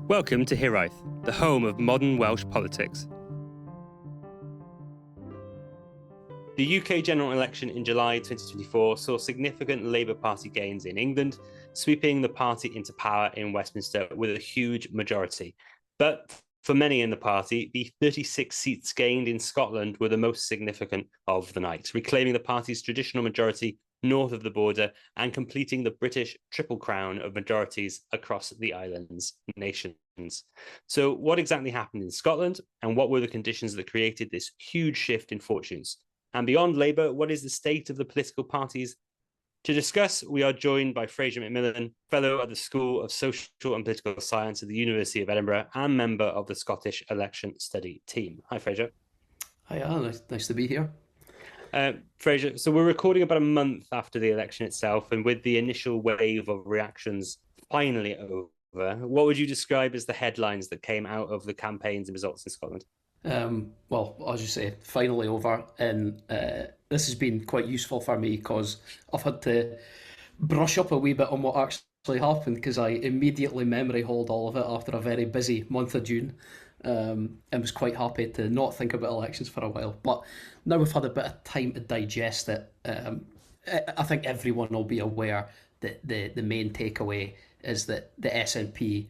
Welcome to Hiraeth, the home of modern Welsh politics. The UK general election in July 2024 saw significant Labour Party gains in England, sweeping the party into power in Westminster with a huge majority. But for many in the party, the 36 seats gained in Scotland were the most significant of the night, reclaiming the party's traditional majority north of the border and completing the British triple crown of majorities across the islands nations. So what exactly happened in Scotland, and what were the conditions that created this huge shift in fortunes? And beyond Labour, what is the state of the political parties? To discuss, we are joined by Fraser McMillan, Fellow at the School of Social and Political Science at the University of Edinburgh and member of the Scottish Election Study Team. Hi, Fraser. Hi, nice to be here. Fraser, so we're recording about a month after the election itself, and with the initial wave of reactions finally over, what would you describe as the headlines that came out of the campaigns and results in Scotland? Well, as you say, finally over, and this has been quite useful for me because I've had to brush up a wee bit on what actually happened because I immediately memory hold all of it after a very busy month of June, and was quite happy to not think about elections for a while. But now we've had a bit of time to digest it. I think everyone will be aware that the main takeaway is that the SNP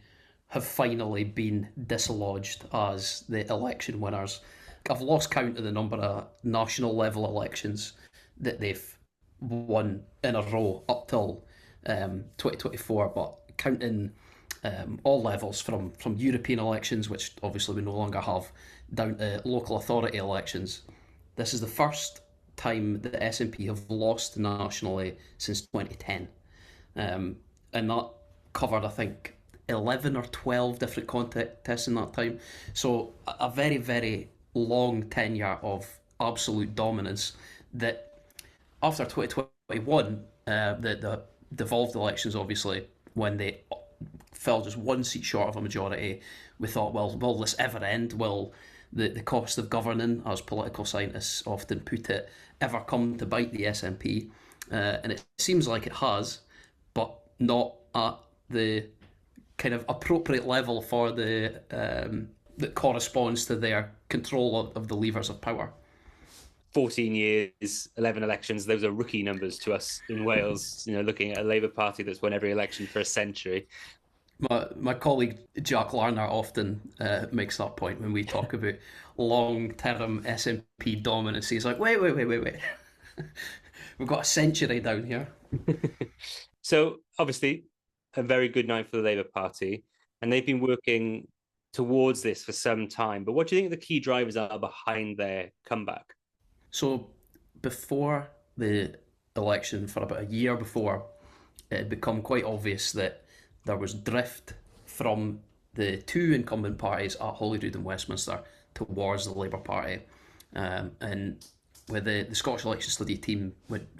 have finally been dislodged as the election winners. I've lost count of the number of national level elections that they've won in a row up till 2024, but counting all levels from European elections, which obviously we no longer have, down to local authority elections. This is the first time that the SNP have lost nationally since 2010. And that covered, I think, 11 or 12 different contests in that time. So a very, very long tenure of absolute dominance that after 2021, the devolved elections, obviously, when they fell just one seat short of a majority, we thought, well, will this ever end? Will the cost of governing, as political scientists often put it, ever come to bite the SNP? And it seems like it has, but not at the kind of appropriate level for the that corresponds to their control of the levers of power. 14 years, 11 elections, those are rookie numbers to us in Wales, looking at a Labour Party that's won every election for a century. My colleague Jack Larner often makes that point when we talk about long-term SNP dominance. He's like, wait. We've got a century down here. So, obviously, a very good night for the Labour Party, and they've been working towards this for some time. But what do you think the key drivers are behind their comeback? So before the election, for about a year before, it had become quite obvious that there was drift from the two incumbent parties at Holyrood and Westminster towards the Labour Party. And with the Scottish Election Study Team,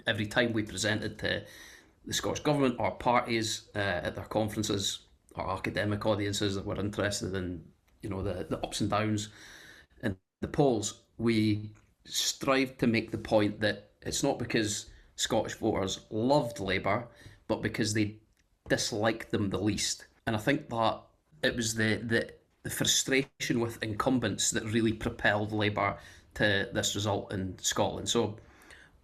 every time we presented to the Scottish Government or parties at their conferences or academic audiences that were interested in, the ups and downs in the polls, we strived to make the point that it's not because Scottish voters loved Labour, but because they disliked them the least. And I think that it was the frustration with incumbents that really propelled Labour to this result in Scotland. So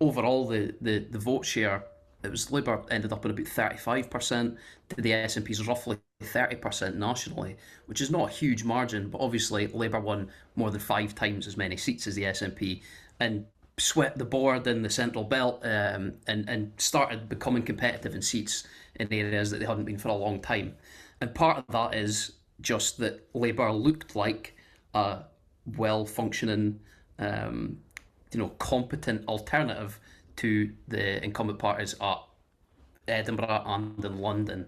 overall, the vote share, it was Labour ended up at about 35%, to the SNP's roughly 30% nationally, which is not a huge margin, but obviously Labour won more than 5 times as many seats as the SNP and swept the board in the Central Belt and started becoming competitive in seats in areas that they hadn't been for a long time. And part of that is just that Labour looked like a well-functioning, competent alternative to the incumbent parties at Edinburgh and in London.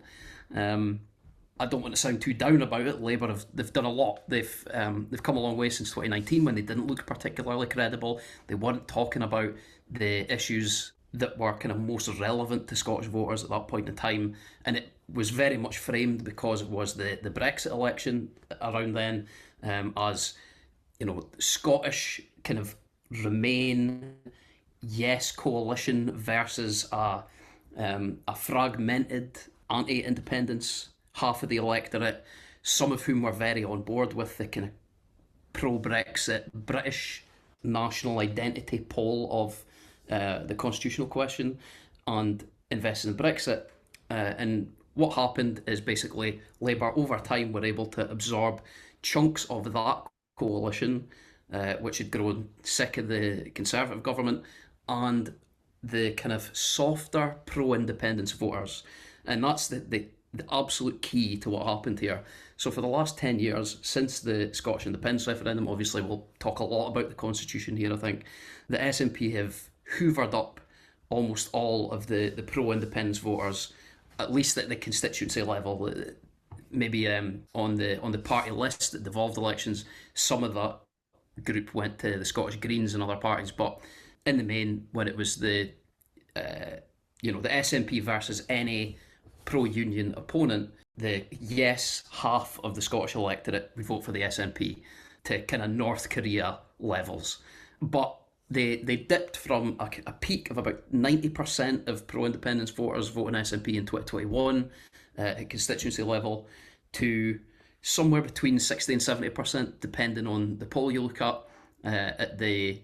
I don't want to sound too down about it. Labour they've done a lot. They've come a long way since 2019 when they didn't look particularly credible. They weren't talking about the issues that were kind of most relevant to Scottish voters at that point in time, and it was very much framed because it was the Brexit election around then, as Scottish kind of Remain Yes coalition versus a fragmented anti-independence half of the electorate. some of whom were very on board with the kind of pro-Brexit British national identity pole of the constitutional question and invested in Brexit. And what happened is basically Labour over time were able to absorb chunks of that coalition, which had grown sick of the Conservative government, and the kind of softer pro-independence voters. And that's the absolute key to what happened here. So for the last 10 years, since the Scottish independence referendum, obviously we'll talk a lot about the constitution here, I think, the SNP have hoovered up almost all of the pro-independence voters, at least at the constituency level. Maybe on the party list at devolved elections, some of that group went to the Scottish Greens and other parties, but in the main, when it was the SNP versus any pro-union opponent, the yes half of the Scottish electorate would vote for the SNP to kind of North Korea levels. But they dipped from a peak of about 90% of pro-independence voters voting SNP in 2021 at constituency level to somewhere between 60 and 70%, depending on the poll you look at the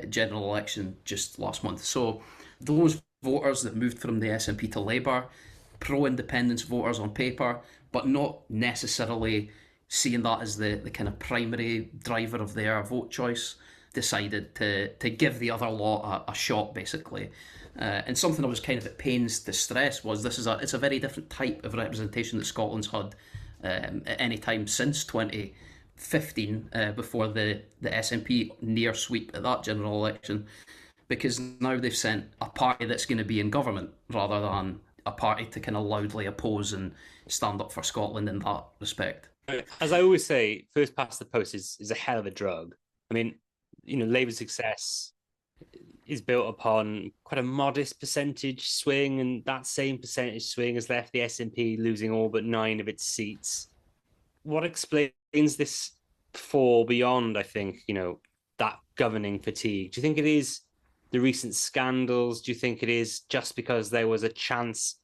general election just last month. So those voters that moved from the SNP to Labour, pro-independence voters on paper, but not necessarily seeing that as the kind of primary driver of their vote choice, decided to give the other lot a shot, basically. And something I was kind of at pains to stress was it's a very different type of representation that Scotland's had at any time since 2015, before the SNP near sweep at that general election, because now they've sent a party that's going to be in government rather than a party to kind of loudly oppose and stand up for Scotland in that respect. As I always say, first past the post is a hell of a drug. I mean, Labour's success is built upon quite a modest percentage swing, and that same percentage swing has left the SNP losing all but 9 of its seats. What explains this fall beyond, I think, that governing fatigue? Do you think it is the recent scandals? Do you think it is just because there was a chance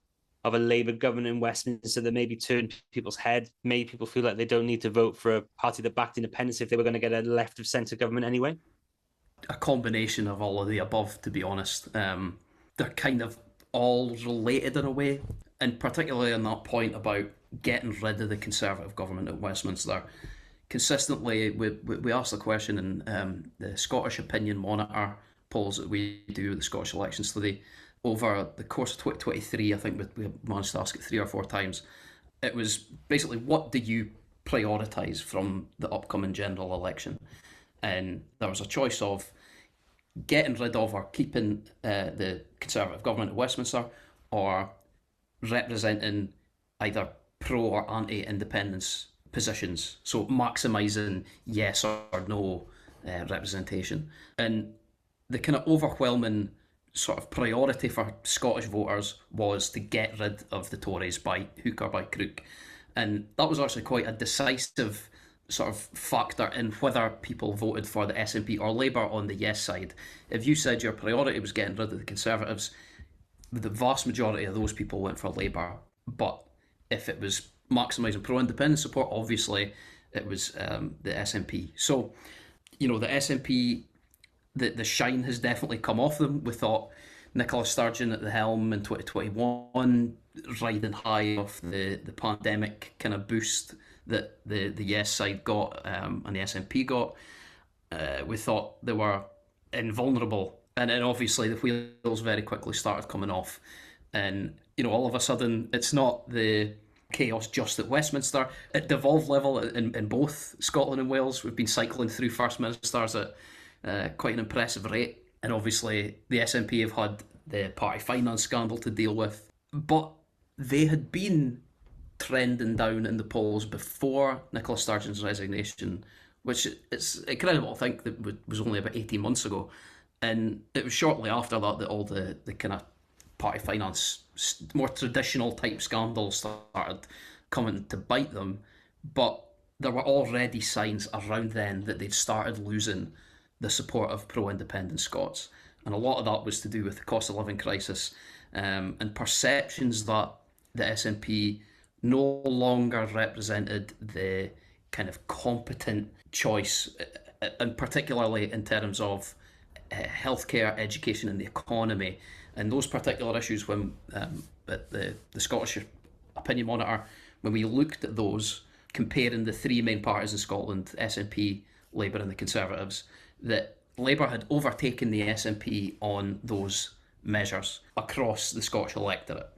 of a Labour government in Westminster that maybe turned people's head, made people feel like they don't need to vote for a party that backed independence if they were going to get a left of centre government anyway? A combination of all of the above, to be honest. They're kind of all related in a way, and particularly on that point about getting rid of the Conservative government at Westminster. Consistently, we asked the question in the Scottish Opinion Monitor polls that we do at the Scottish Election Study over the course of 2023. I think we managed to ask it 3 or 4 times. It was basically, what do you prioritise from the upcoming general election? And there was a choice of getting rid of or keeping the Conservative government at Westminster, or representing either pro or anti-independence positions, so maximising yes or no representation. And the kind of overwhelming sort of priority for Scottish voters was to get rid of the Tories by hook or by crook. And that was actually quite a decisive sort of factor in whether people voted for the SNP or Labour on the yes side. If you said your priority was getting rid of the Conservatives, the vast majority of those people went for Labour. But if it was maximising pro-independence support, obviously it was the SNP. So, the SNP, the shine has definitely come off them. We thought Nicola Sturgeon at the helm in 2021, riding high off the pandemic kind of boost that the yes side got and the SNP got. We thought they were invulnerable, and then obviously the wheels very quickly started coming off, and all of a sudden it's not the chaos just at Westminster. At devolved level in both Scotland and Wales, we've been cycling through First Ministers at quite an impressive rate, and obviously the SNP have had the party finance scandal to deal with, but they had been trending down in the polls before Nicola Sturgeon's resignation, which it's incredible to think that was only about 18 months ago. And it was shortly after that all the kind of party finance, more traditional type scandals started coming to bite them. But there were already signs around then that they'd started losing the support of pro-independent Scots. And a lot of that was to do with the cost of living crisis, and perceptions that the SNP no longer represented the kind of competent choice, and particularly in terms of healthcare, education, and the economy, and those particular issues. When at the Scottish Opinion Monitor, when we looked at those, comparing the three main parties in Scotland, SNP, Labour, and the Conservatives, that Labour had overtaken the SNP on those measures across the Scottish electorate.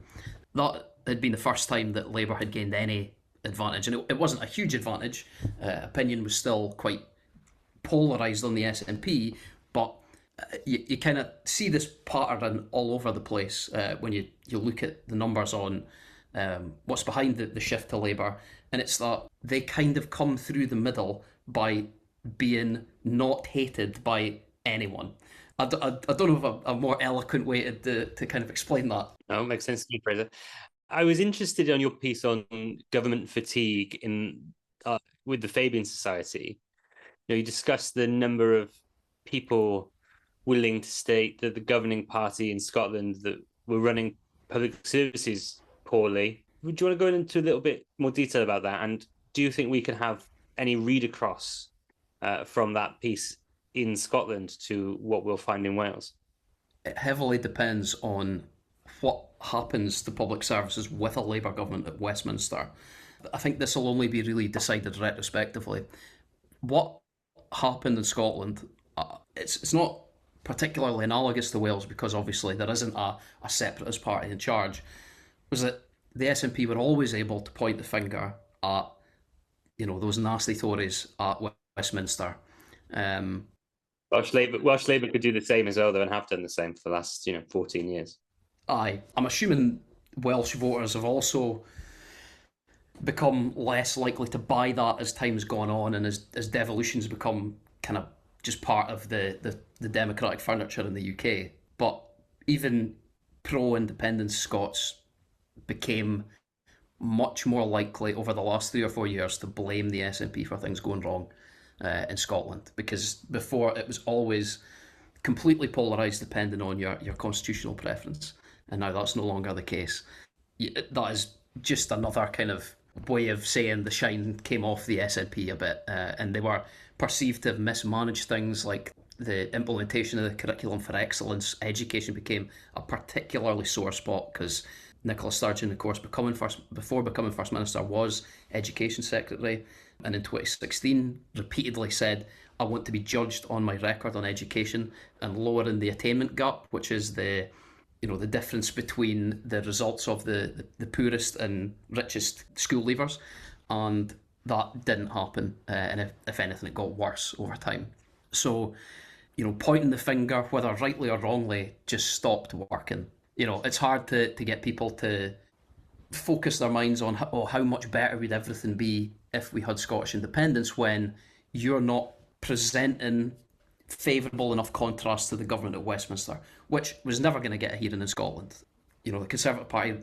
That had been the first time that Labour had gained any advantage, and it wasn't a huge advantage. Opinion was still quite polarised on the SNP, but you kind of see this pattern all over the place when you look at the numbers on what's behind the shift to Labour, and it's that they kind of come through the middle by being not hated by anyone. I don't know if a more eloquent way to kind of explain that. No, it makes sense to me, Fraser. I was interested in your piece on government fatigue in with the Fabian Society. You discussed the number of people willing to state that the governing party in Scotland that were running public services poorly. Would you want to go into a little bit more detail about that? And do you think we can have any read across from that piece in Scotland to what we'll find in Wales? It heavily depends on what happens to public services with a Labour government at Westminster. I think this will only be really decided retrospectively. What happened in Scotland, it's not particularly analogous to Wales because obviously there isn't a separatist party in charge, was that the SNP were always able to point the finger at, those nasty Tories at Westminster. Welsh Labour could do the same as well, though, and have done the same for the last 14 years. Aye, I'm assuming Welsh voters have also become less likely to buy that as time's gone on and as devolution's become kind of just part of the democratic furniture in the UK. But even pro-independence Scots became much more likely over the last 3 or 4 years to blame the SNP for things going wrong in Scotland, because before it was always completely polarised depending on your constitutional preference, and now that's no longer the case. That is just another kind of way of saying the shine came off the SNP a bit, and they were perceived to have mismanaged things like the implementation of the curriculum for excellence. Education became a particularly sore spot because Nicola Sturgeon, of course, before becoming First Minister, was Education Secretary, and in 2016 repeatedly said, "I want to be judged on my record on education and lowering the attainment gap," which is the difference between the results of the poorest and richest school leavers, and that didn't happen, and if anything, it got worse over time. So, pointing the finger, whether rightly or wrongly, just stopped working. It's hard to get people to focus their minds on how much better would everything be if we had Scottish independence when you're not presenting favourable enough contrast to the government at Westminster, which was never going to get a hearing in Scotland. The Conservative Party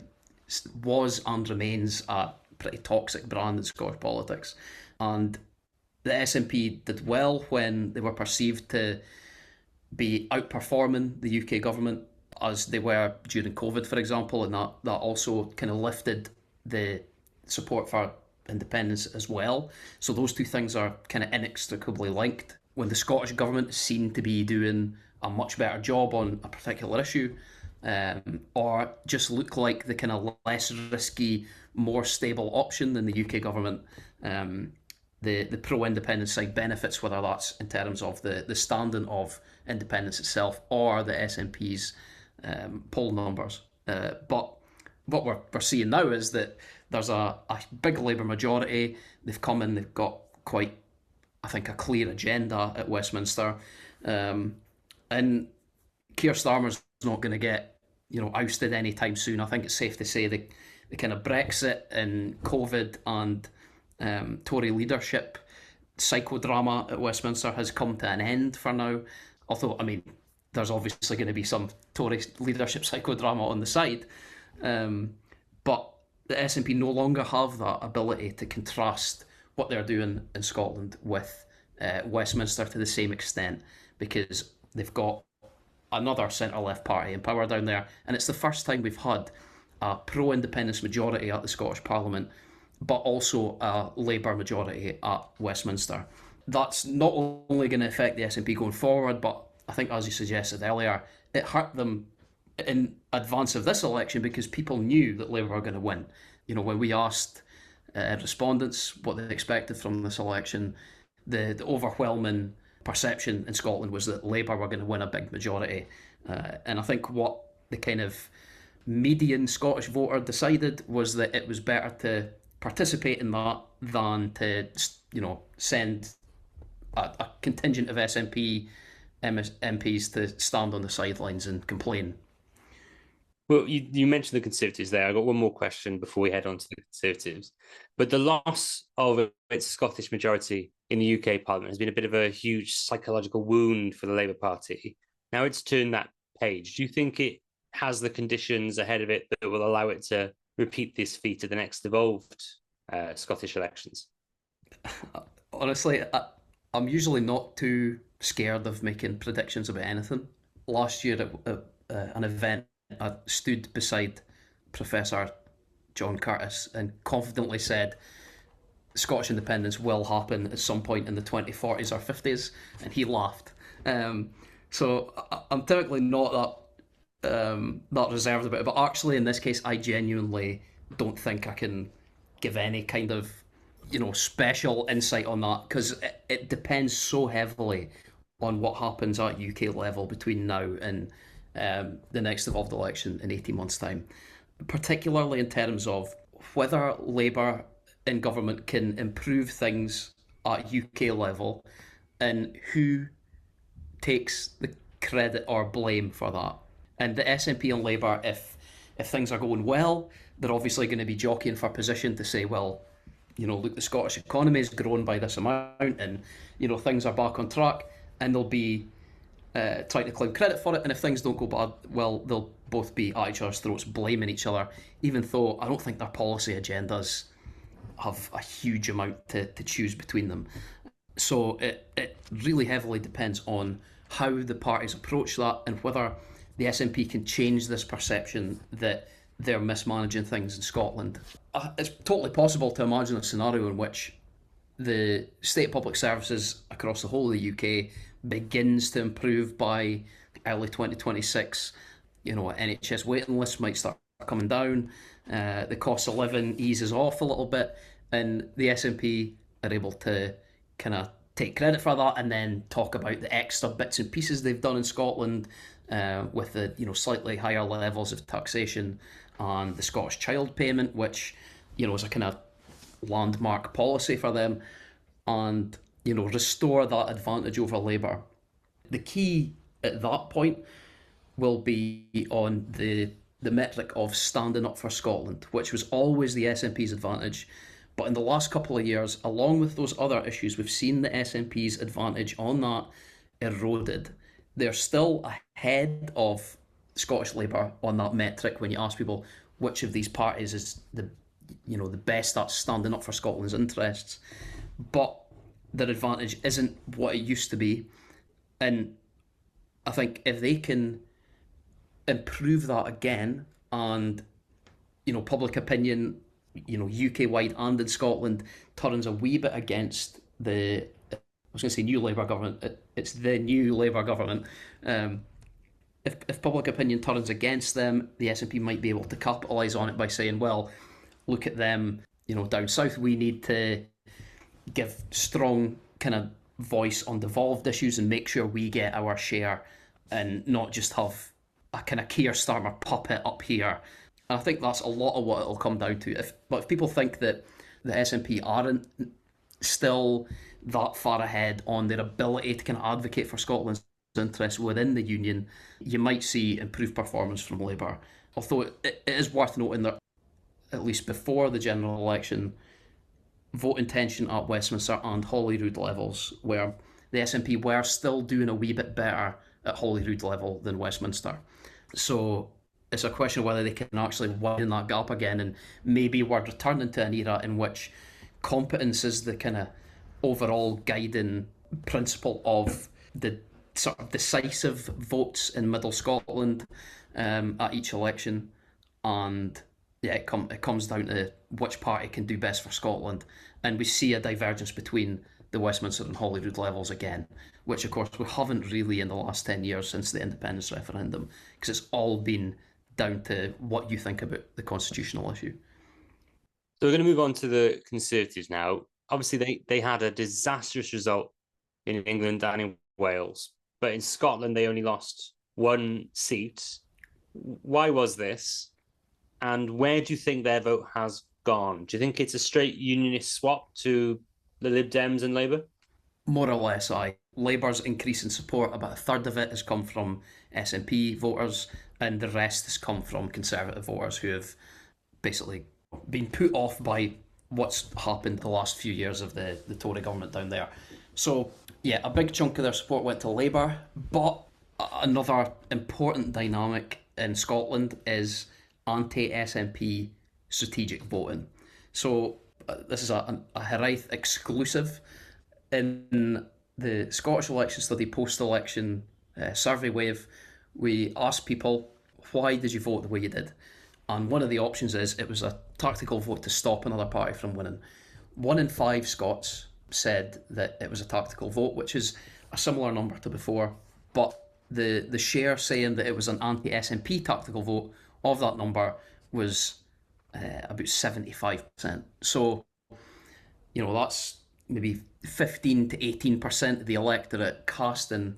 was and remains a pretty toxic brand in Scottish politics, and the SNP did well when they were perceived to be outperforming the UK government, as they were during COVID, for example, and that also kind of lifted the support for independence as well. So those two things are kind of inextricably linked. When the Scottish government seemed to be doing a much better job on a particular issue, or just look like the kind of less risky, more stable option than the UK government, the pro-independence side benefits, whether that's in terms of the standing of independence itself or the SNP's poll numbers. But what we're seeing now is that there's a big Labour majority. They've come in, they've got quite, I think, a clear agenda at Westminster. And Keir Starmer's not going to get, ousted anytime soon. I think it's safe to say the kind of Brexit and COVID and Tory leadership psychodrama at Westminster has come to an end for now. Although, there's obviously going to be some Tory leadership psychodrama on the side. But the SNP no longer have that ability to contrast what they're doing in Scotland with Westminster to the same extent, because they've got another centre-left party in power down there, and it's the first time we've had a pro-independence majority at the Scottish Parliament, but also a Labour majority at Westminster. That's not only going to affect the SNP going forward, but I think, as you suggested earlier, it hurt them in advance of this election because people knew that Labour were going to win. You know, when we asked respondents what they expected from this election, the overwhelming perception in Scotland was that Labour were going to win a big majority. And I think what the kind of median Scottish voter decided was that it was better to participate in that than to, send a contingent of SNP MPs to stand on the sidelines and complain. Well, you mentioned the Conservatives there. I got one more question before we head on to the Conservatives. But the loss of its Scottish majority in the UK Parliament has been a bit of a huge psychological wound for the Labour Party. Now it's turned that page. Do you think it has the conditions ahead of it that will allow it to repeat this feat at the next devolved Scottish elections? Honestly, I'm usually not too scared of making predictions about anything. Last year at an event, I stood beside Professor John Curtis and confidently said Scottish independence will happen at some point in the 2040s or 50s, and he laughed. So I'm typically not that reserved about it, but actually in this case, I genuinely don't think I can give any kind of special insight on that because it depends so heavily on what happens at UK level between now and the next devolved election in 18 months' time, particularly in terms of whether Labour in government can improve things at UK level and who takes the credit or blame for that. And the SNP and Labour, if things are going well, they're obviously going to be jockeying for position to say, well, look, the Scottish economy has grown by this amount and, things are back on track, and they'll be trying to claim credit for it. And if things don't go bad, well, they'll both be at each other's throats, blaming each other, even though I don't think their policy agendas have a huge amount to choose between them. So it really heavily depends on how the parties approach that and whether the SNP can change this perception that they're mismanaging things in Scotland. It's totally possible to imagine a scenario in which the state of public services across the whole of the UK begins to improve by early 2026. NHS waiting lists might start coming down, the cost of living eases off a little bit, and the SNP are able to kind of take credit for that and then talk about the extra bits and pieces they've done in Scotland with the slightly higher levels of taxation and the Scottish child payment, which is a kind of landmark policy for them, and restore that advantage over Labour. The key at that point will be on the metric of standing up for Scotland, which was always the SNP's advantage. But in the last couple of years, along with those other issues, we've seen the SNP's advantage on that eroded. They're still ahead of Scottish Labour on that metric when you ask people which of these parties is the best at standing up for Scotland's interests. But their advantage isn't what it used to be. And I think if they can improve that again and, public opinion, UK-wide and in Scotland turns a wee bit against the, I was going to say new Labour government, it's the new Labour government. If public opinion turns against them, the SNP might be able to capitalise on it by saying, well, look at them, down south, we need to give strong kind of voice on devolved issues and make sure we get our share and not just have a kind of Keir Starmer puppet up here. And I think that's a lot of what it'll come down to. But if people think that the SNP aren't still that far ahead on their ability to kind of advocate for Scotland's interests within the Union, you might see improved performance from Labour. Although it is worth noting that at least before the general election, vote intention at Westminster and Holyrood levels, where the SNP were still doing a wee bit better at Holyrood level than Westminster. So it's a question of whether they can actually widen that gap again, and maybe we're returning to an era in which competence is the kind of overall guiding principle of the sort of decisive votes in Middle Scotland at each election, and yeah, it comes down to which party can do best for Scotland, and we see a divergence between the Westminster and Holyrood levels again, which of course we haven't really in the last 10 years since the independence referendum, because it's all been down to what you think about the constitutional issue. So we're going to move on to the Conservatives now. Obviously, they had a disastrous result in England and in Wales, but in Scotland they only lost one seat. Why was this? And where do you think their vote has gone? Do you think it's a straight unionist swap to the Lib Dems and Labour? More or less, aye. Labour's increase in support, about a third of it has come from SNP voters, and the rest has come from Conservative voters who have basically been put off by what's happened the last few years of the Tory government down there. So, yeah, a big chunk of their support went to Labour, but another important dynamic in Scotland is anti-SNP strategic voting. So, this is a Hiraeth exclusive. In the Scottish election study post-election survey wave, we asked people, why did you vote the way you did? And one of the options is it was a tactical vote to stop another party from winning. 1 in 5 Scots said that it was a tactical vote, which is a similar number to before. But the share saying that it was an anti-SNP tactical vote of that number was about 75%. So, that's maybe 15 to 18% of the electorate casting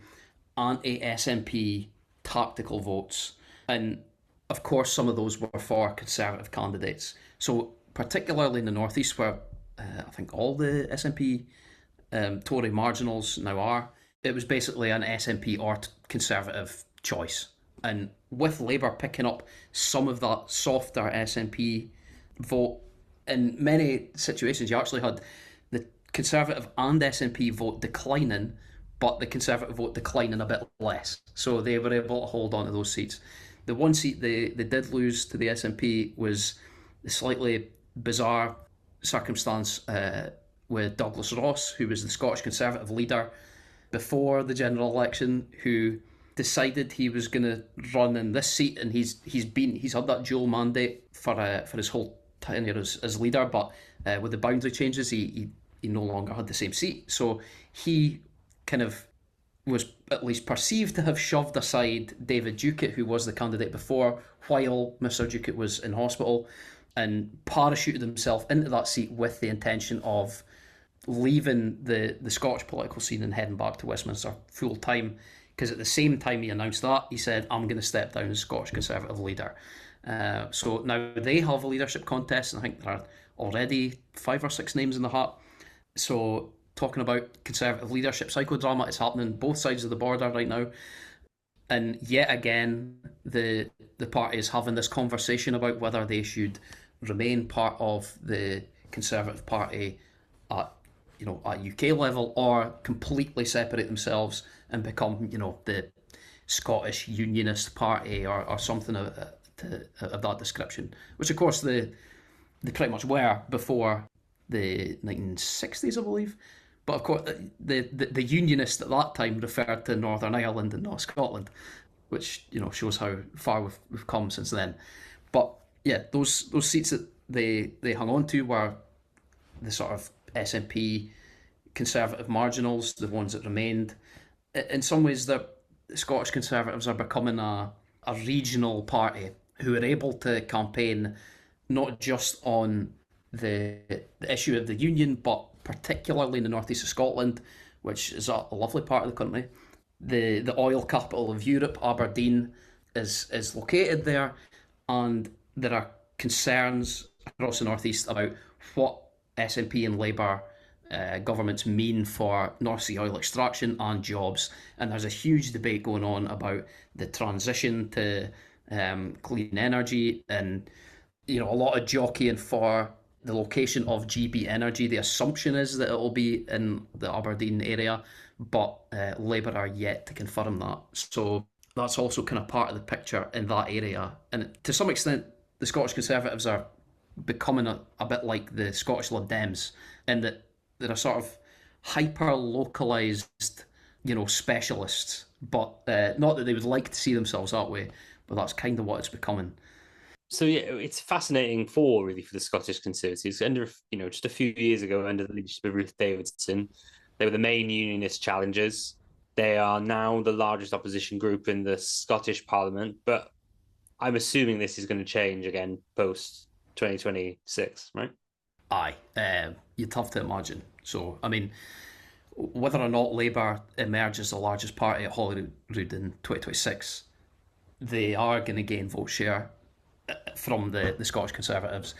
anti-SNP tactical votes. And of course, some of those were for Conservative candidates. So particularly in the northeast, where I think all the SNP Tory marginals now are, it was basically an SNP or Conservative choice. And with Labour picking up some of that softer SNP vote, in many situations you actually had the Conservative and SNP vote declining, but the Conservative vote declining a bit less. So they were able to hold on to those seats. The one seat they did lose to the SNP was the slightly bizarre circumstance with Douglas Ross, who was the Scottish Conservative leader before the general election, who decided he was going to run in this seat, and he's had that dual mandate for his whole tenure as leader, but with the boundary changes, he no longer had the same seat. So he kind of was at least perceived to have shoved aside David Duckett, who was the candidate before, while Mr. Duckett was in hospital, and parachuted himself into that seat with the intention of leaving the Scottish political scene and heading back to Westminster full time. Because at the same time he announced that, he said, I'm going to step down as Scottish Conservative leader. So now they have a leadership contest, and I think there are already 5 or 6 names in the hat. So talking about Conservative leadership psychodrama, it's happening both sides of the border right now. And yet again, the party is having this conversation about whether they should remain part of the Conservative Party at UK level, or completely separate themselves and become, the Scottish Unionist Party or something of that description, which of course they pretty much were before the 1960s, I believe. But of course, the Unionists at that time referred to Northern Ireland and not Scotland, which shows how far we've come since then. But yeah, those seats that they hung on to were the sort of SNP Conservative marginals, the ones that remained. In some ways, the Scottish Conservatives are becoming a regional party who are able to campaign not just on the issue of the union, but particularly in the northeast of Scotland, which is a lovely part of the country. The oil capital of Europe, Aberdeen, is located there, and there are concerns across the northeast about what SNP and Labour governments mean for North Sea oil extraction and jobs. And there's a huge debate going on about the transition to clean energy, and a lot of jockeying for the location of GB Energy. The assumption is that it will be in the Aberdeen area, but Labour are yet to confirm that. So that's also kind of part of the picture in that area. And to some extent, the Scottish Conservatives are becoming a bit like the Scottish Lib Dems, in that they're a sort of hyper-localised, specialists. But not that they would like to see themselves that way, but that's kind of what it's becoming. So yeah, it's fascinating fall really for the Scottish Conservatives. Under just a few years ago, under the leadership of Ruth Davidson, they were the main unionist challengers. They are now the largest opposition group in the Scottish Parliament, but I'm assuming this is going to change again post 2026, right? Aye, you'd have to imagine. So, I mean, whether or not Labour emerge as the largest party at Holyrood in 2026, they are going to gain vote share from the Scottish Conservatives.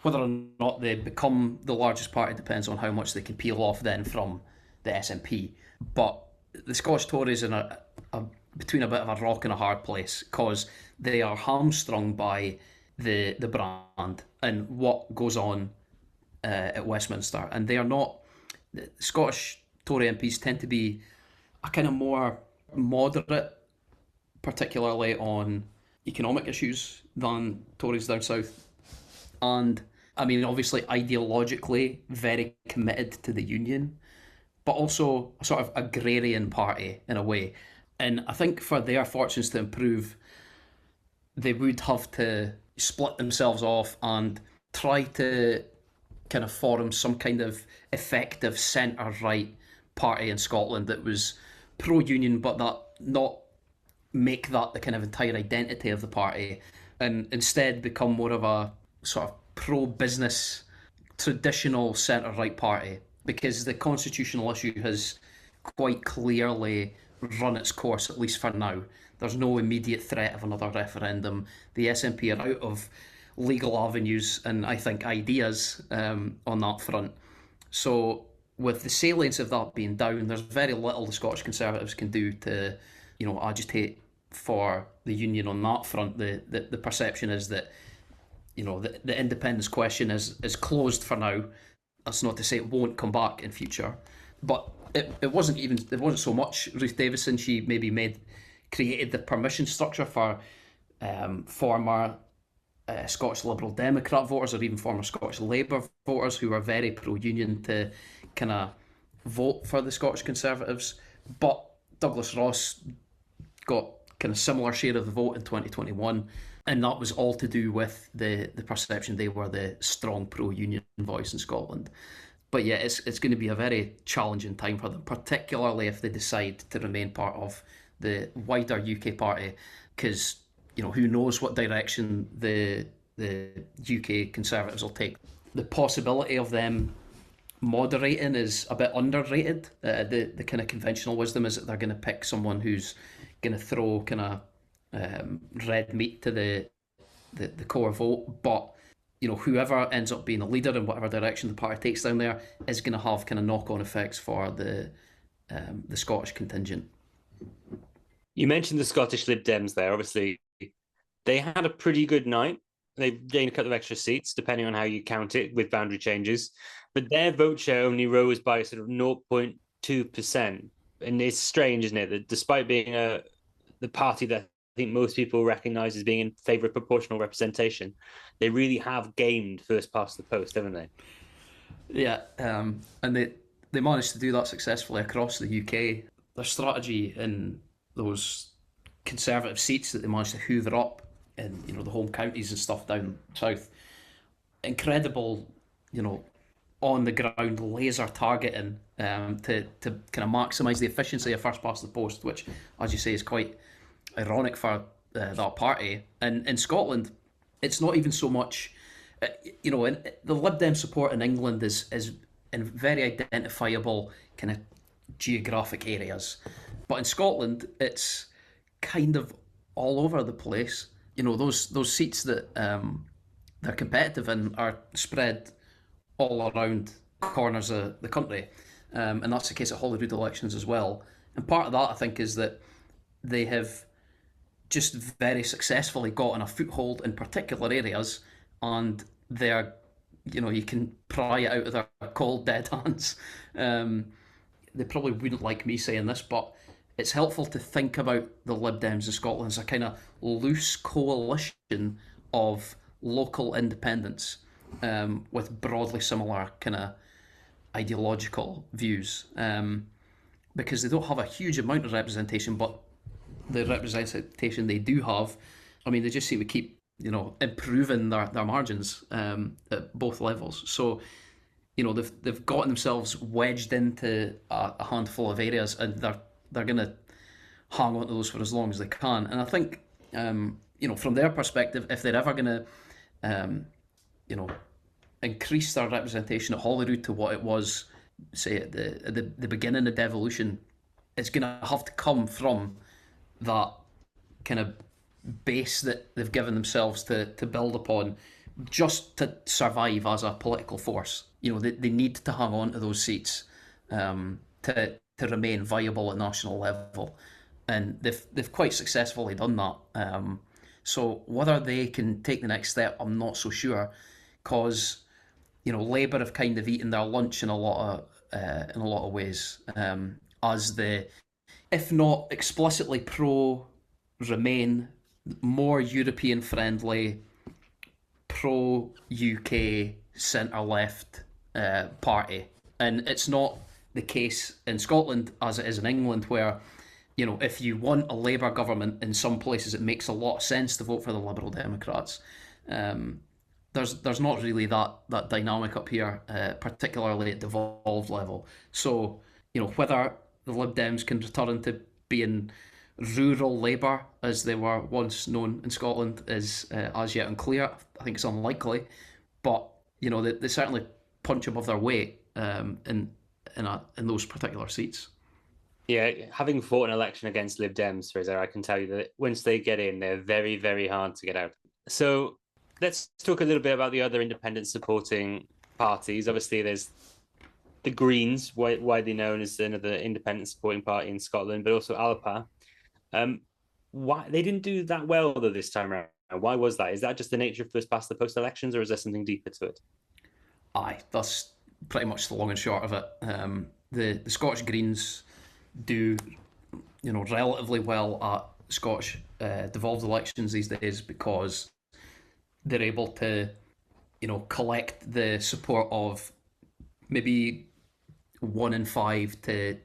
Whether or not they become the largest party depends on how much they can peel off then from the SNP. But the Scottish Tories are between a bit of a rock and a hard place because they are hamstrung by the brand and what goes on at Westminster, and they are not. The Scottish Tory MPs tend to be a kind of more moderate, particularly on economic issues, than Tories down south. And I mean, obviously, ideologically, very committed to the union, but also a sort of agrarian party in a way. And I think for their fortunes to improve, they would have to split themselves off and try to kind of form some kind of effective centre-right party in Scotland that was pro-union, but that not make that the kind of entire identity of the party, and instead become more of a sort of pro-business, traditional centre-right party, because the constitutional issue has quite clearly run its course, at least for now. There's no immediate threat of another referendum. The SNP are out of legal avenues and I think ideas on that front. So with the salience of that being down, there's very little the Scottish Conservatives can do to, agitate for the union on that front. The perception is that, the independence question is closed for now. That's not to say it won't come back in future, but it wasn't so much Ruth Davidson. She maybe created the permission structure for former Scottish Liberal Democrat voters or even former Scottish Labour voters who were very pro-union to kind of vote for the Scottish Conservatives. But Douglas Ross got kind of similar share of the vote in 2021, and that was all to do with the perception they were the strong pro-union voice in Scotland. But yeah, it's going to be a very challenging time for them, particularly if they decide to remain part of the wider UK party, because who knows what direction the UK Conservatives will take. The possibility of them moderating is a bit underrated. The kind of conventional wisdom is that they're going to pick someone who's going to throw kind of red meat to the core vote, but whoever ends up being the leader in whatever direction the party takes down there is going to have kind of knock-on effects for the Scottish contingent. You mentioned the Scottish Lib Dems there. Obviously, they had a pretty good night. They gained a couple of extra seats, depending on how you count it, with boundary changes. But their vote share only rose by sort of 0.2%. And it's strange, isn't it, that despite being the party that I think most people recognise as being in favour of proportional representation, they really have gained first past the post, haven't they? Yeah, and they managed to do that successfully across the UK. Their strategy in those Conservative seats that they managed to hoover up in the home counties and stuff down south, incredible, on the ground laser targeting to kind of maximise the efficiency of first past the post, which, as you say, is quite ironic for that party. And in Scotland, it's not even so much, the Lib Dem support in England is in very identifiable kind of geographic areas, but in Scotland, it's kind of all over the place. Those seats that they're competitive in are spread all around corners of the country, and that's the case at Holyrood elections as well. And part of that, I think, is that they have just very successfully gotten a foothold in particular areas, and they're, you can pry it out of their cold dead hands. They probably wouldn't like me saying this, but it's helpful to think about the Lib Dems in Scotland as a kind of loose coalition of local independents with broadly similar kind of ideological views, because they don't have a huge amount of representation, but the representation they do have, I mean, they just seem to keep improving their margins at both levels. So, they've gotten themselves wedged into a handful of areas, and they're going to hang on to those for as long as they can. And I think, from their perspective, if they're ever going to, you know, increase their representation at Holyrood to what it was, say at the beginning of devolution, it's going to have to come from that kind of base that they've given themselves to build upon, just to survive as a political force. They need to hang on to those seats to remain viable at national level, and they've quite successfully done that. So whether they can take the next step, I'm not so sure, because Labour have kind of eaten their lunch in a lot of ways, as the, if not explicitly pro Remain, more European friendly, pro UK centre left party. And it's not the case in Scotland as it is in England, where if you want a Labour government in some places, it makes a lot of sense to vote for the Liberal Democrats. There's not really that dynamic up here, particularly at the devolved level. So whether the Lib Dems can return to being rural Labour, as they were once known in Scotland, is as yet unclear. I think it's unlikely, but they certainly punch above their weight in those particular seats. Yeah, having fought an election against Lib Dems, Fraser, I can tell you that once they get in, they're very, very hard to get out. So let's talk a little bit about the other independent supporting parties. Obviously, there's the Greens, widely known as another independent supporting party in Scotland, but also Alpa. Why they didn't do that well though this time around? Why was that? Is that just the nature of first past the post elections, or is there something deeper to it? Aye, that's pretty much the long and short of it. The Scottish Greens do relatively well at Scottish devolved elections these days, because they're able to collect the support of maybe 1 in 5 to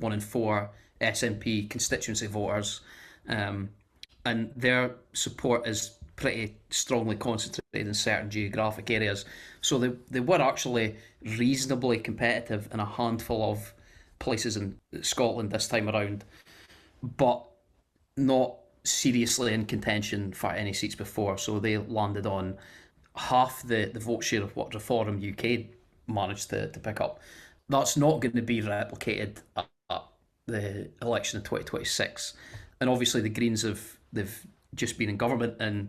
1 in 4 SNP constituency voters, and their support is pretty strongly concentrated in certain geographic areas. So they were actually reasonably competitive in a handful of places in Scotland this time around, but not seriously in contention for any seats before. So they landed on half the vote share of what Reform UK managed to pick up. That's not going to be replicated at the election in 2026. And obviously the Greens they've just been in government and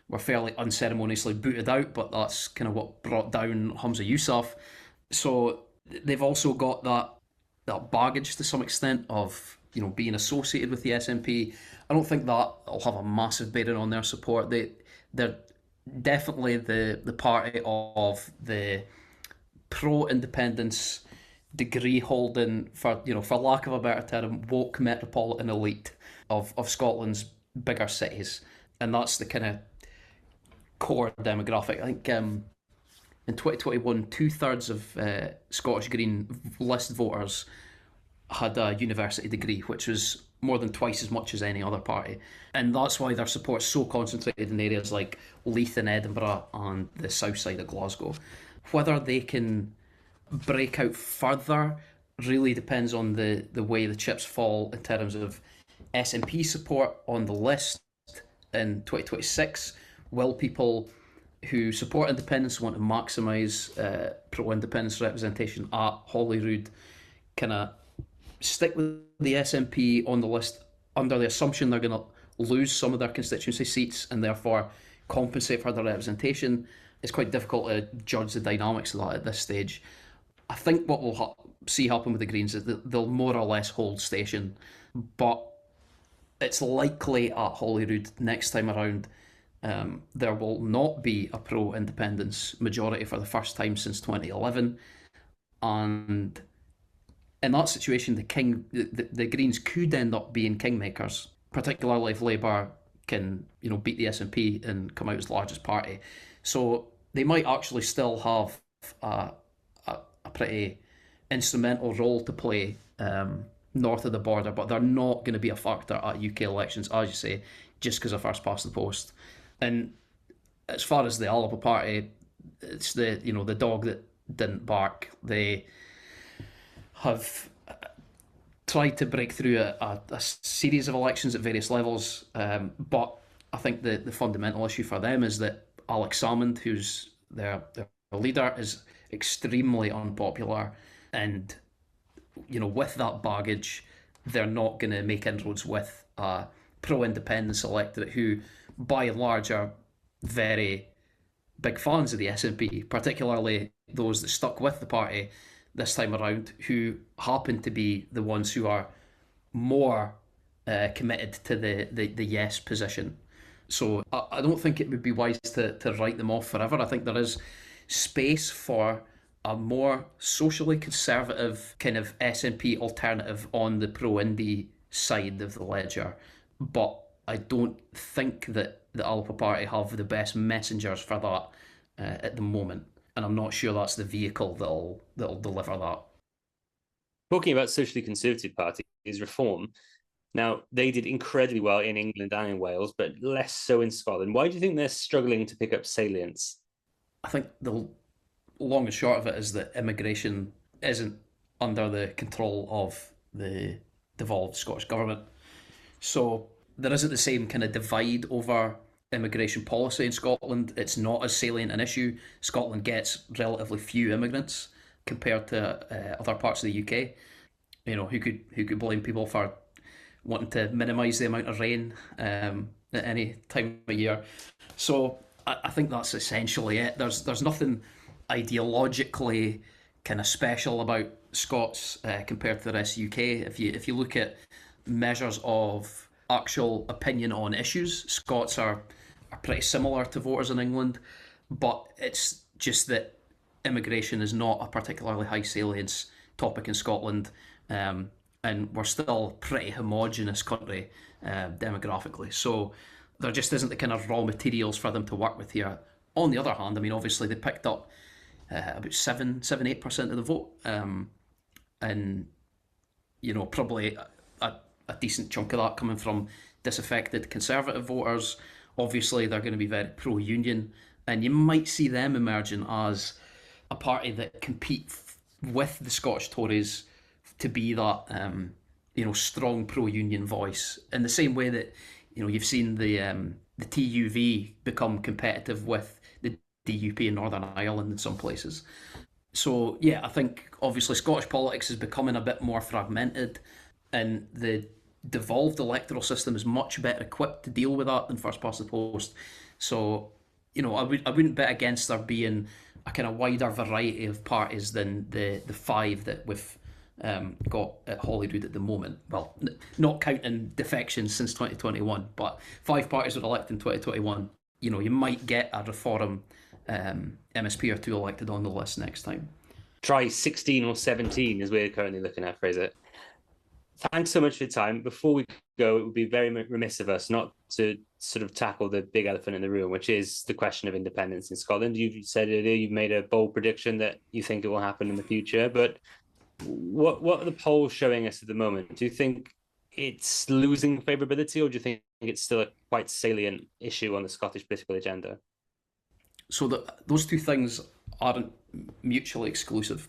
were fairly unceremoniously booted out, but that's kind of what brought down Humza Yousaf. So they've also got that baggage to some extent of being associated with the SNP. I don't think that will have a massive bearing on their support. They're definitely the party of the pro-independence, degree holding, for lack of a better term, woke metropolitan elite of Scotland's bigger cities, and that's the kind of core demographic. I think in 2021, 2/3 of Scottish Green list voters had a university degree, which was more than twice as much as any other party, and that's why their support's so concentrated in areas like Leith and Edinburgh and the south side of Glasgow. Whether they can break out further really depends on the way the chips fall in terms of SNP support on the list in 2026. Will people who support independence want to maximise pro-independence representation at Holyrood kind of stick with the SNP on the list under the assumption they're going to lose some of their constituency seats and therefore compensate for their representation? It's quite difficult to judge the dynamics of that at this stage. I think what we'll see happen with the Greens is that they'll more or less hold station, but it's likely at Holyrood next time around there will not be a pro-independence majority for the first time since 2011, and in that situation, the Greens could end up being kingmakers, particularly if Labour can beat the SNP and come out as the largest party. So they might actually still have a pretty instrumental role to play north of the border, but they're not going to be a factor at UK elections, as you say, just because of first past the post. And as far as the Alba Party, it's the dog that didn't bark. They have tried to break through a series of elections at various levels, but I think the fundamental issue for them is that Alex Salmond, who's their leader, is extremely unpopular, and with that baggage, they're not going to make inroads with a pro-independence electorate who, by and large, are very big fans of the SNP, particularly those that stuck with the party this time around, who happen to be the ones who are more committed to the yes position. So I don't think it would be wise to write them off forever. I think there is space for a more socially conservative kind of SNP alternative on the pro-indie side of the ledger. But I don't think that the Alba Party have the best messengers for that at the moment. And I'm not sure that's the vehicle that'll deliver that. Talking about socially conservative parties, Reform. Now, they did incredibly well in England and in Wales, but less so in Scotland. Why do you think they're struggling to pick up salience? I think the long and short of it is that immigration isn't under the control of the devolved Scottish government. So there isn't the same kind of divide over immigration policy in Scotland. It's not as salient an issue. Scotland gets relatively few immigrants compared to other parts of the UK. Who could blame people for wanting to minimise the amount of rain at any time of year? So I think that's essentially it. There's nothing ideologically kind of special about Scots compared to the rest of the UK. If you look at measures of actual opinion on issues, Scots are pretty similar to voters in England, but it's just that immigration is not a particularly high salience topic in Scotland, and we're still a pretty homogenous country demographically. So there just isn't the kind of raw materials for them to work with here. On the other hand, I mean, obviously they picked up about 8% of the vote, and probably a decent chunk of that coming from disaffected Conservative voters. Obviously, they're going to be very pro-union, and you might see them emerging as a party that compete with the Scottish Tories to be that strong pro-union voice. In the same way that you've seen the TUV become competitive with the DUP in Northern Ireland in some places. So yeah, I think obviously Scottish politics is becoming a bit more fragmented, and the devolved electoral system is much better equipped to deal with that than first past the post. So I wouldn't bet against there being a kind of wider variety of parties than the five that we've got at Holyrood at the moment. Well, not counting defections since 2021, but 5 parties were elected in 2021. You might get a Reform MSP or 2 elected on the list next time. Try 16 or 17 as we're currently looking at, Fraser. Thanks so much for your time. Before we go, it would be very remiss of us not to sort of tackle the big elephant in the room, which is the question of independence in Scotland. You've said earlier you've made a bold prediction that you think it will happen in the future, but what are the polls showing us at the moment? Do you think it's losing favourability, or do you think it's still a quite salient issue on the Scottish political agenda? So those two things aren't mutually exclusive.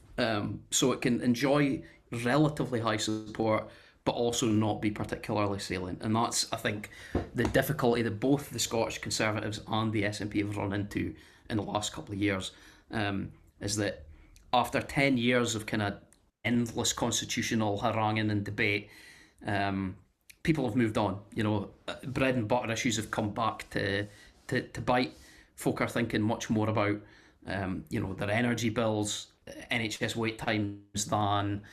So it can enjoy relatively high support, but also not be particularly salient. And that's, I think, the difficulty that both the Scottish Conservatives and the SNP have run into in the last couple of years, is that after 10 years of kind of endless constitutional haranguing and debate, people have moved on. Bread and butter issues have come back to bite. Folk are thinking much more about their energy bills, NHS wait times than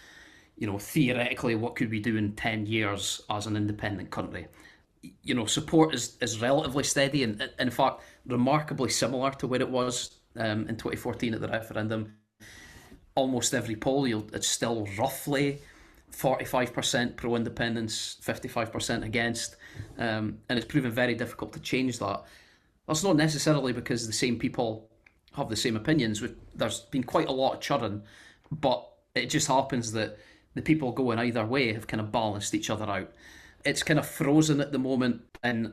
theoretically what could we do in 10 years as an independent country. Support is relatively steady, and in fact remarkably similar to where it was in 2014 at the referendum. Almost every poll, it's still roughly 45% pro-independence, 55% against, and it's proven very difficult to change that. That's not necessarily because the same people have the same opinions. There's been quite a lot of churn, but it just happens that the people going either way have kind of balanced each other out. It's kind of frozen at the moment in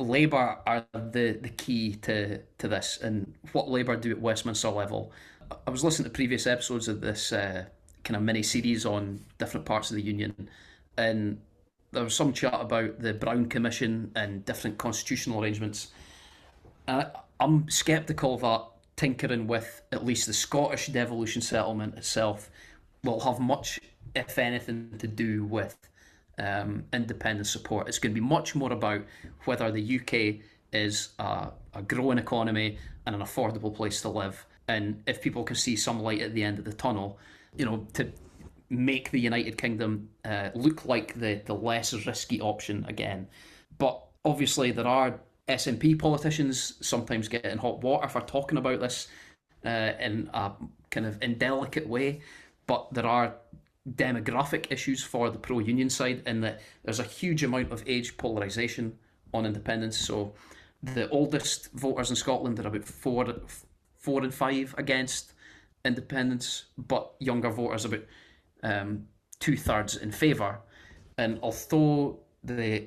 Labour are the key to this, and what Labour do at Westminster level. I was listening to previous episodes of this kind of mini series on different parts of the Union, and there was some chat about the Brown Commission and different constitutional arrangements. I'm sceptical that tinkering with at least the Scottish devolution settlement itself will have much, if anything, to do with independent support. It's going to be much more about whether the UK is a growing economy and an affordable place to live. And if people can see some light at the end of the tunnel, to make the United Kingdom look like the less risky option again. But obviously there are SNP politicians sometimes get in hot water for talking about this in a kind of indelicate way. But there are demographic issues for the pro-union side in that there's a huge amount of age polarisation on independence. So the oldest voters in Scotland are about 4 and 5 against independence, but younger voters about 2/3 in favour. And although the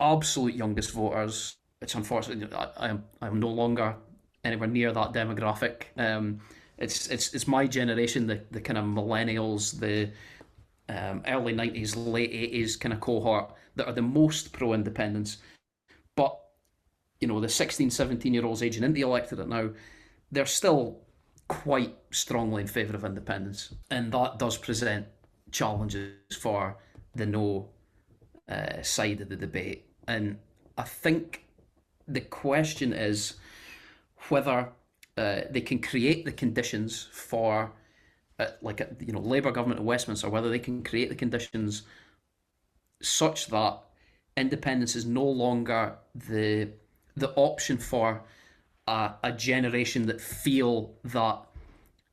absolute youngest voters, which unfortunately I'm no longer anywhere near that demographic, it's my generation, the kind of millennials, the early 90s, late 80s kind of cohort that are the most pro-independence. But the 16, 17-year-olds aging into the electorate now, they're still quite strongly in favour of independence, and that does present challenges for the no side of the debate. And I think the question is whether they can create the conditions for Labour government in Westminster, whether they can create the conditions such that independence is no longer the option for a generation that feel that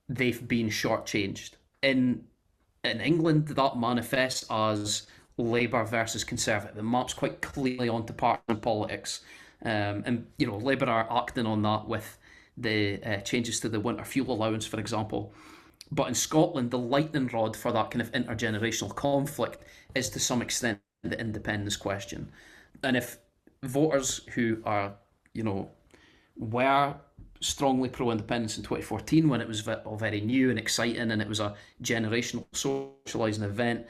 they've been shortchanged. In England, that manifests as Labour versus Conservative. It maps quite clearly onto partisan politics. And Labour are acting on that with the changes to the winter fuel allowance, for example. But in Scotland, the lightning rod for that kind of intergenerational conflict is to some extent the independence question. And if voters who are, were strongly pro-independence in 2014 when it was all very new and exciting and it was a generational socialising event,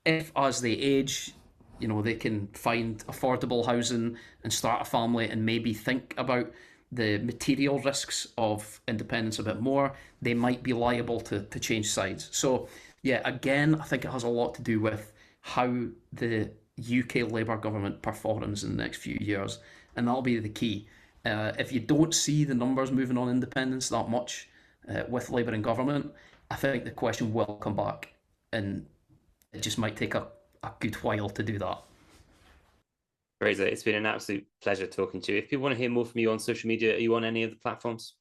if as they age, they can find affordable housing and start a family and maybe think about the material risks of independence a bit more, they might be liable to change sides. So yeah, again, I think it has a lot to do with how the UK Labour government performs in the next few years, and that'll be the key. If you don't see the numbers moving on independence that much with Labour in government, I think the question will come back, and it just might take a good while to do that. Fraser, it's been an absolute pleasure talking to you. If people want to hear more from you on social media, are you on any of the platforms?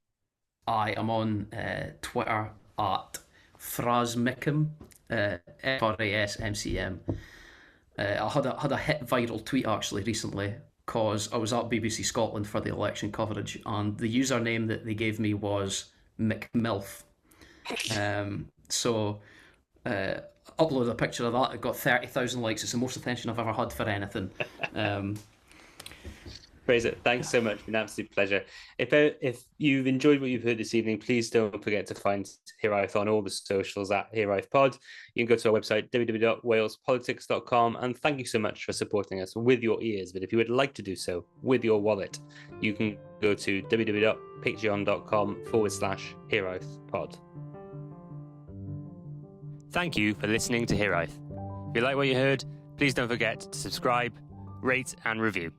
I am on Twitter at Frasmicum, FRASMCM. I had a hit viral tweet actually recently because I was at BBC Scotland for the election coverage, and the username that they gave me was McMilf. So uploaded a picture of that. It got 30,000 likes. It's the most attention I've ever had for anything. Fraser, thanks so much. It's been an absolute pleasure. If you've enjoyed what you've heard this evening, please don't forget to find Hiraeth on all the socials at HiraethPod. You can go to our website, www.walespolitics.com, and thank you so much for supporting us with your ears. But if you would like to do so with your wallet, you can go to www.patreon.com/HiraethPod. Thank you for listening to Hiraeth. If you like what you heard, please don't forget to subscribe, rate, and review.